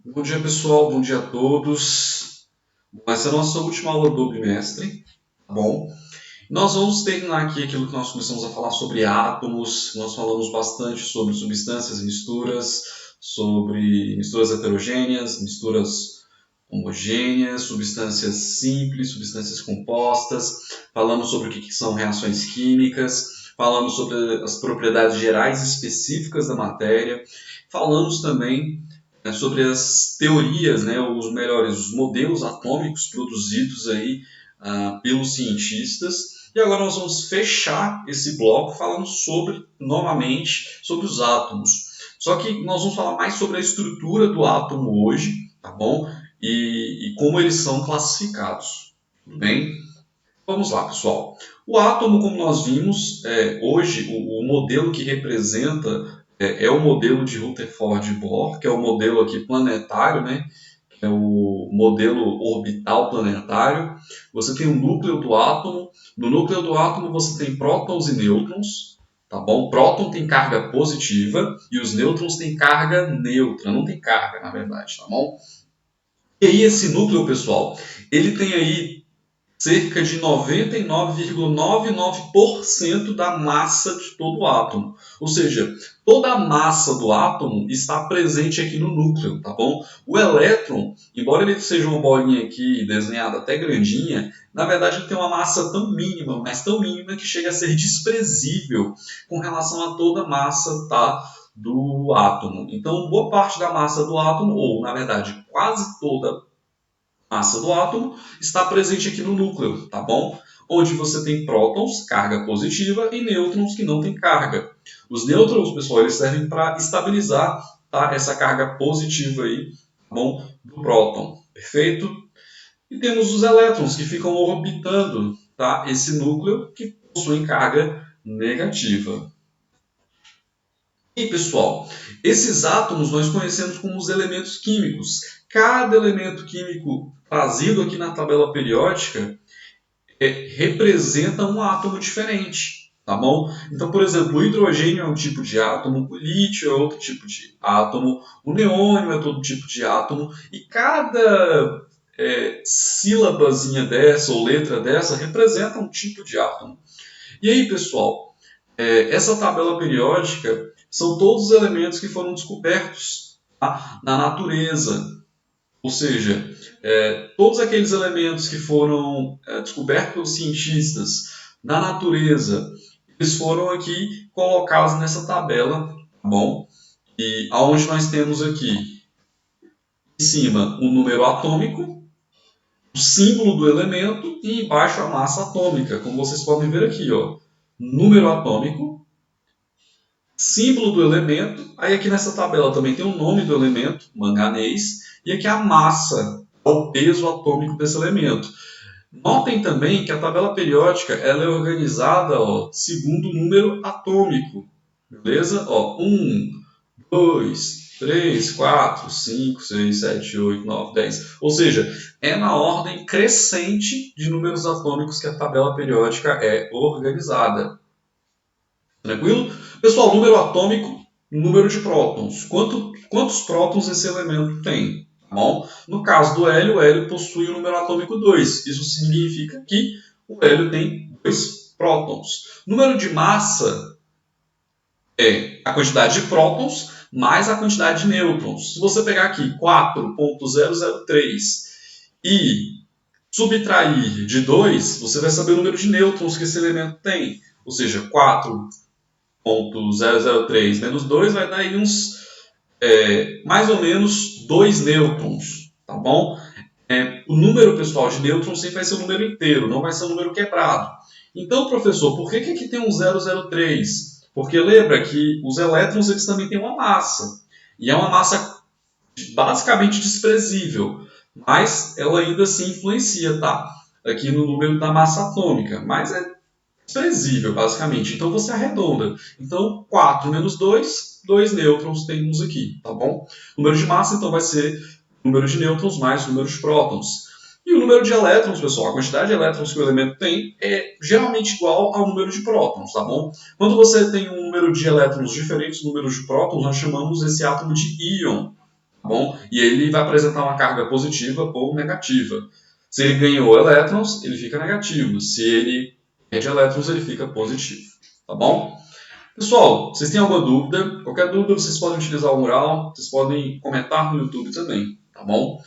Bom dia, pessoal. Bom dia a todos. Essa é a nossa última aula do bimestre, tá bom? Nós vamos terminar aqui aquilo que nós começamos a falar sobre átomos. Nós falamos bastante sobre substâncias e misturas, sobre misturas heterogêneas, misturas homogêneas, substâncias simples, substâncias compostas. Falamos sobre o que são reações químicas. Falamos sobre as propriedades gerais específicas da matéria. Falamos também sobre as teorias, né, os melhores, os modelos atômicos produzidos aí pelos cientistas. E agora nós vamos fechar esse bloco falando novamente, sobre os átomos. Só que nós vamos falar mais sobre a estrutura do átomo hoje, tá bom? E como eles são classificados, tudo bem? Vamos lá, pessoal. O átomo, como nós vimos, hoje, o modelo que representa é o modelo de Rutherford-Bohr, que é o modelo aqui planetário, né? Que é o modelo orbital planetário. Você tem o núcleo do átomo. No núcleo do átomo você tem prótons e nêutrons, tá bom? Próton tem carga positiva e os nêutrons têm carga neutra, não tem carga, na verdade, tá bom? E aí esse núcleo, pessoal, ele tem aí cerca de 99,99% da massa de todo o átomo. Ou seja, toda a massa do átomo está presente aqui no núcleo, tá bom? O elétron, embora ele seja uma bolinha aqui desenhada até grandinha, na verdade ele tem uma massa tão mínima, mas tão mínima que chega a ser desprezível com relação a toda a massa, tá, do átomo. Então, boa parte da massa do átomo, ou na verdade quase toda massa do átomo está presente aqui no núcleo, tá bom? Onde você tem prótons, carga positiva, e nêutrons que não têm carga. Os nêutrons, pessoal, eles servem para estabilizar, tá, essa carga positiva aí, tá bom, do próton, perfeito? E temos os elétrons que ficam orbitando, tá, esse núcleo que possuem carga negativa. E pessoal, esses átomos nós conhecemos como os elementos químicos. Cada elemento químico trazido aqui na tabela periódica representa um átomo diferente, tá bom? Então, por exemplo, o hidrogênio é um tipo de átomo, o lítio é outro tipo de átomo, o neônio é outro tipo de átomo, e cada sílabazinha dessa ou letra dessa representa um tipo de átomo. E aí, pessoal, essa tabela periódica são todos os elementos que foram descobertos, tá, na natureza. Ou seja, todos aqueles elementos que foram descobertos pelos cientistas na natureza, eles foram aqui colocados nessa tabela, tá bom? E aonde nós temos aqui em cima o número atômico, o símbolo do elemento e embaixo a massa atômica, como vocês podem ver aqui, ó. Número atômico, símbolo do elemento, aí aqui nessa tabela também tem o nome do elemento, manganês, e aqui a massa, o peso atômico desse elemento. Notem também que a tabela periódica ela é organizada, ó, segundo o número atômico, beleza? Ó, 1, 2, 3, 4, 5, 6, 7, 8, 9, 10. Ou seja, é na ordem crescente de números atômicos que a tabela periódica é organizada. Tranquilo? Pessoal, número atômico, número de prótons. Quantos prótons esse elemento tem? Tá bom? No caso do hélio, o hélio possui o número atômico 2. Isso significa que o hélio tem 2 prótons. Número de massa é a quantidade de prótons mais a quantidade de nêutrons. Se você pegar aqui 4.003 e subtrair de 2, você vai saber o número de nêutrons que esse elemento tem. Ou seja, 4.003 menos 2 vai dar aí uns mais ou menos 2 nêutrons, tá bom? O número, pessoal, de nêutrons sempre vai ser o número inteiro, não vai ser o número quebrado. Então, professor, por que aqui tem um 003? Porque lembra que os elétrons eles também têm uma massa. E é uma massa basicamente desprezível. Mas ela ainda assim influencia, tá? Aqui no número da massa atômica. Mas é desprezível, basicamente. Então você arredonda. Então, 4 menos 2, 2 nêutrons temos aqui, tá bom? O número de massa, então, vai ser o número de nêutrons mais o número de prótons. E o número de elétrons, pessoal, a quantidade de elétrons que o elemento tem é geralmente igual ao número de prótons, tá bom? Quando você tem um número de elétrons diferentes do número de prótons, nós chamamos esse átomo de íon, tá bom? E ele vai apresentar uma carga positiva ou negativa. Se ele ganhou elétrons, ele fica negativo. Se ele perde elétrons, ele fica positivo, tá bom? Pessoal, vocês têm alguma dúvida? Qualquer dúvida, vocês podem utilizar o mural, vocês podem comentar no YouTube também, tá bom?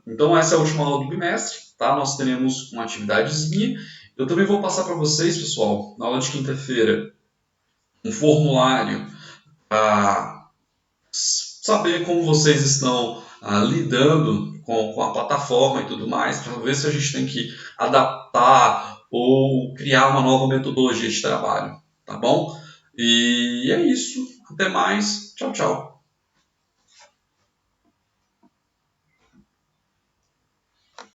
Então, essa é a última aula do bimestre, tá? Nós teremos uma atividadezinha. Eu também vou passar para vocês, pessoal, na aula de quinta-feira, um formulário para saber como vocês estão lidando com a plataforma e tudo mais, para ver se a gente tem que adaptar ou criar uma nova metodologia de trabalho, tá bom? E é isso. Até mais. Tchau, tchau.